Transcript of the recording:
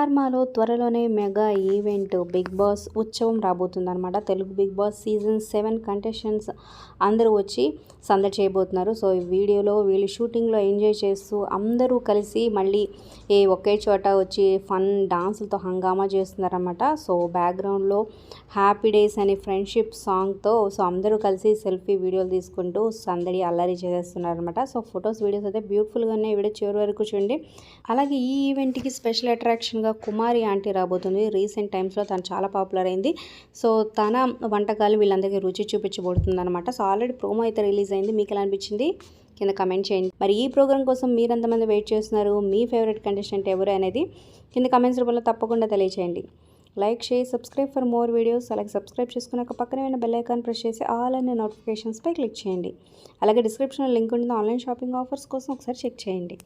స్టార్మాలో త్వరలోనే mega event Bigg Boss ఉత్సవం రాబోతుందన్నమాట. Telugu Bigg Boss season 7 contestants అందరూ వచ్చి సందడి చేయబోతున్నారు. సో ఈ వీడియోలో వీళ్ళు షూటింగ్లో ఎంజాయ్ చేస్తూ అందరూ కలిసి మళ్ళీ ఒకే చోట వచ్చి ఫన్ డాన్సులతో హంగామా చేస్తున్నారన్నమాట. సో బ్యాక్గ్రౌండ్లో హ్యాపీ డేస్ అనే ఫ్రెండ్షిప్ సాంగ్తో సో అందరూ కలిసి సెల్ఫీ వీడియోలు తీసుకుంటూ సందడి అల్లరి చేస్తున్నారనమాట. సో ఫొటోస్ వీడియోస్ అయితే బ్యూటిఫుల్గా ఉన్నాయి. వీడియో చివరి వరకు చూడండి. అలాగే ఈ ఈవెంట్కి స్పెషల్ అట్రాక్షన్గా కుమారి ఆంటీ రాబోతుంది. రీసెంట్ టైమ్స్లో తను చాలా పాపులర్ అయింది. సో తన వంటకాలు వీళ్ళందరికీ రుచి చూపించబడుతుంది అనమాట. సో ఆల్రెడీ ప్రోమో అయితే రిలీజ్ అయింది. మీకు ఎలా అనిపించింది కింద కమెంట్ చేయండి. మరి ఈ ప్రోగ్రామ్ కోసం మీరు ఎంతమంది వెయిట్ చేస్తున్నారు, మీ ఫేవరెట్ కంటెస్టెంట్ ఎవరు అనేది కింద కమెంట్స్ రూపంలో తప్పకుండా తెలియచేయండి. Like share subscribe for more videos. అలాగే సబ్స్క్రైబ్ చేసుకున్నాక పక్కనే ఉన్న బెల్ ఐకాన్ ప్రెస్ చేసి ఆల్ అనే నోటిఫికేషన్స్పై క్లిక్ చేయండి. అలాగే డిస్క్రిప్షన్లో లింక్ ఉంటుంది. ఆన్లైన్ షాపింగ్ ఆఫర్స్ కోసం ఒకసారి చెక్ చేయండి.